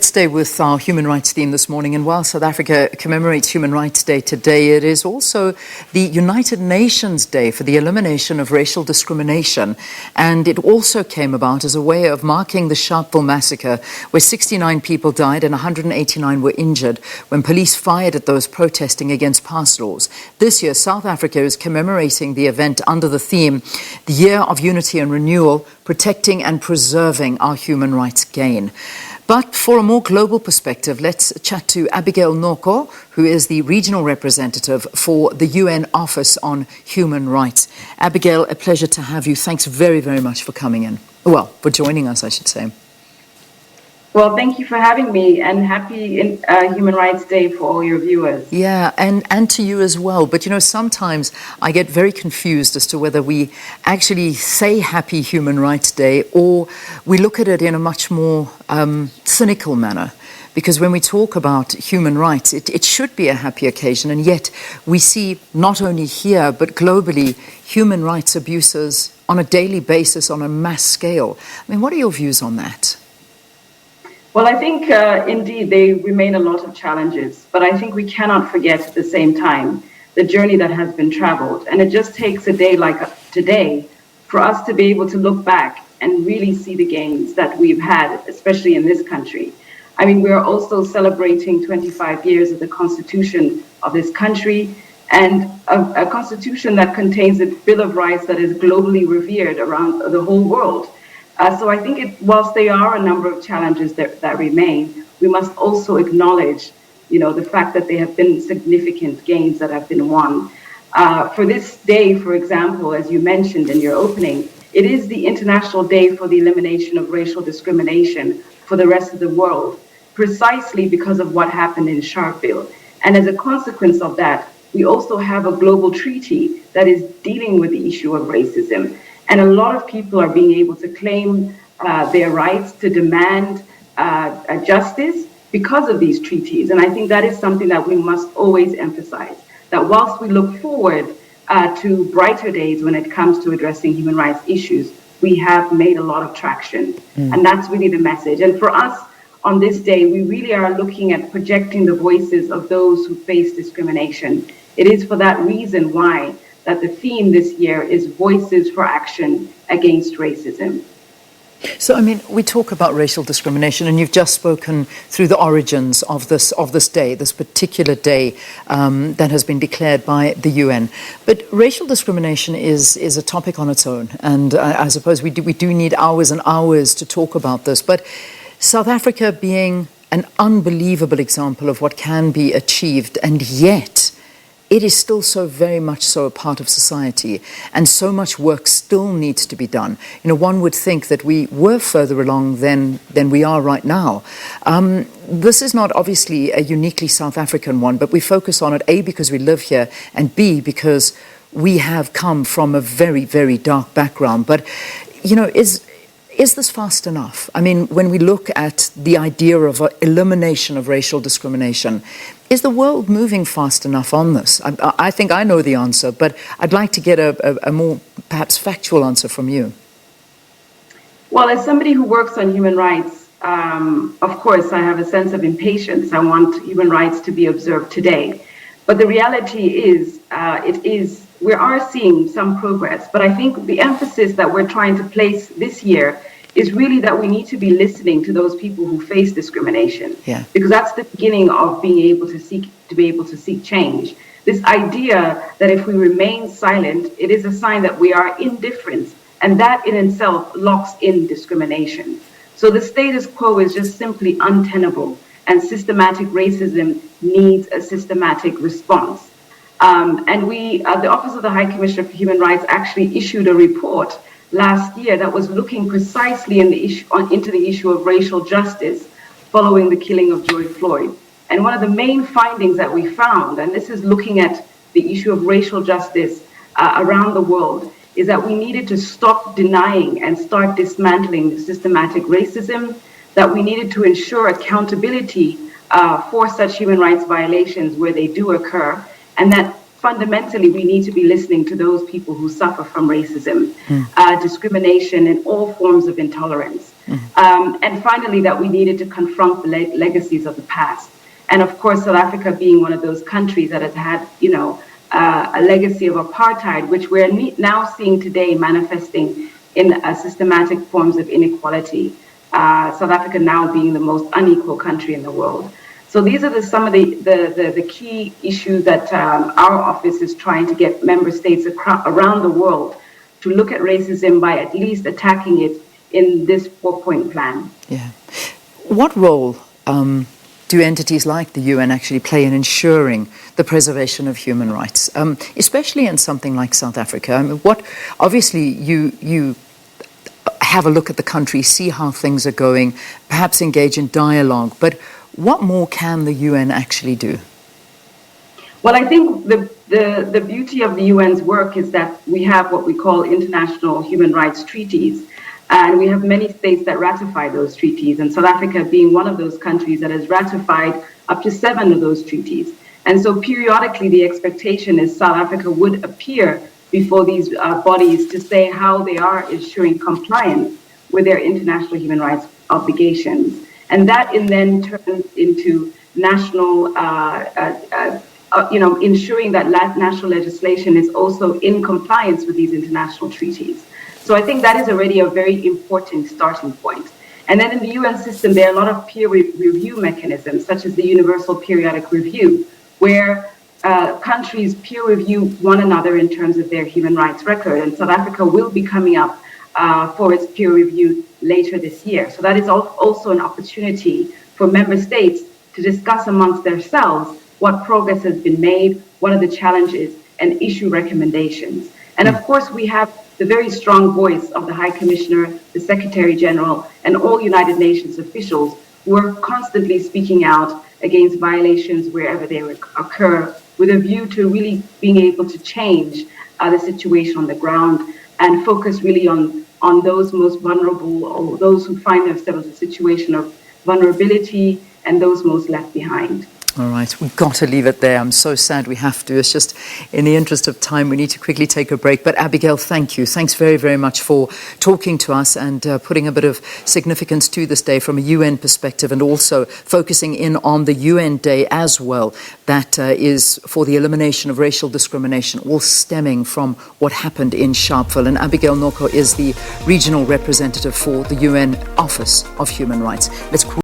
Let's stay with our human rights theme this morning. And while South Africa commemorates Human Rights Day today, it is also the United Nations Day for the elimination of racial discrimination. And it also came about as a way of marking the Sharpeville Massacre, where 69 people died and 189 were injured when police fired at those protesting against past laws. This year, South Africa is commemorating the event under the theme, the Year of Unity and Renewal, protecting and preserving our human rights gain. But for a more global perspective, let's chat to Abigail Noko, who is the regional representative for the UN Office on Human Rights. Abigail, a pleasure to have you. Thanks very, very much for coming in. Well, for joining us, I should say. Well, thank you for having me, and happy Human Rights Day for all your viewers. Yeah, and to you as well. But, you know, sometimes I get very confused as to whether we actually say Happy Human Rights Day or we look at it in a much more cynical manner. Because when we talk about human rights, it should be a happy occasion, and yet we see not only here but globally human rights abuses on a daily basis on a mass scale. I mean, what are your views on that? Well, I think indeed they remain a lot of challenges, but I think we cannot forget at the same time the journey that has been traveled. And it just takes a day like today for us to be able to look back and really see the gains that we've had, especially in this country. I mean, we're also celebrating 25 years of the Constitution of this country, and a Constitution that contains a Bill of Rights that is globally revered around the whole world. So I think whilst there are a number of challenges that remain, we must also acknowledge, you know, the fact that there have been significant gains that have been won. For this day, for example, as you mentioned in your opening, it is the International Day for the Elimination of Racial Discrimination for the rest of the world, precisely because of what happened in Sharpeville. And as a consequence of that, we also have a global treaty that is dealing with the issue of racism. And a lot of people are being able to claim their rights to demand justice because of these treaties. And I think that is something that we must always emphasize, that whilst we look forward to brighter days when it comes to addressing human rights issues, we have made a lot of traction. And that's really the message. And for us on this day, we really are looking at projecting the voices of those who face discrimination. It is for that reason why that the theme this year is Voices for Action Against Racism. So, I mean, we talk about racial discrimination, and you've just spoken through the origins of this day, this particular day that has been declared by the UN. But racial discrimination is a topic on its own, and I suppose we do need hours and hours to talk about this. But South Africa being an unbelievable example of what can be achieved, and yet it is still so very much so a part of society, and so much work still needs to be done. You know, one would think that we were further along than we are right now. This is not obviously a uniquely South African one, but we focus on it, A, because we live here, and B, because we have come from a very, very dark background. But, you know, is this fast enough? I mean, when we look at the idea of elimination of racial discrimination, is the world moving fast enough on this? I think I know the answer, but I'd like to get a more perhaps factual answer from you. Well, as somebody who works on human rights, of course, I have a sense of impatience. I want human rights to be observed today. But the reality is, we are seeing some progress. But I think the emphasis that we're trying to place this year is really that we need to be listening to those people who face discrimination. Yeah. Because that's the beginning of being able to seek change. This idea that if we remain silent, it is a sign that we are indifferent, and that in itself locks in discrimination. So the status quo is just simply untenable, and systematic racism needs a systematic response. And the Office of the High Commissioner for Human Rights actually issued a report last year that was looking precisely into the issue of racial justice following the killing of George Floyd. And one of the main findings that we found, and this is looking at the issue of racial justice around the world, is that we needed to stop denying and start dismantling systematic racism, that we needed to ensure accountability for such human rights violations where they do occur, and that fundamentally we need to be listening to those people who suffer from racism, discrimination, and all forms of intolerance. And finally, that we needed to confront the legacies of the past. And of course, South Africa being one of those countries that has had, a legacy of apartheid, which we're now seeing today manifesting in systematic forms of inequality. South Africa now being the most unequal country in the world. So these are some of the key issues that our office is trying to get member states around the world to look at racism by at least attacking it in this 4-point plan. Yeah. What role do entities like the UN actually play in ensuring the preservation of human rights, especially in something like South Africa? I mean, obviously you have a look at the country, see how things are going, perhaps engage in dialogue, but what more can the UN actually do? Well, I think the beauty of the UN's work is that we have what we call international human rights treaties. And we have many states that ratify those treaties, and South Africa being one of those countries that has ratified up to 7 of those treaties. And so periodically the expectation is South Africa would appear before these bodies to say how they are ensuring compliance with their international human rights obligations. And that then turns into national, ensuring that national legislation is also in compliance with these international treaties. So I think that is already a very important starting point. And then in the UN system, there are a lot of peer review mechanisms, such as the Universal Periodic Review, where countries peer review one another in terms of their human rights record. And South Africa will be coming up for its peer review later this year. So that is also an opportunity for member states to discuss amongst themselves what progress has been made, what are the challenges, and issue recommendations. And of course, we have the very strong voice of the High Commissioner, the Secretary General, and all United Nations officials who are constantly speaking out against violations wherever they occur, with a view to really being able to change the situation on the ground and focus really on those most vulnerable or those who find themselves in a situation of vulnerability and those most left behind. All right, we've got to leave it there. I'm so sad we have to. It's just in the interest of time, we need to quickly take a break. But Abigail, thank you. Thanks very, very much for talking to us and putting a bit of significance to this day from a UN perspective, and also focusing in on the UN Day as well. That is for the elimination of racial discrimination, all stemming from what happened in Sharpeville. And Abigail Noko is the regional representative for the UN Office of Human Rights. Let's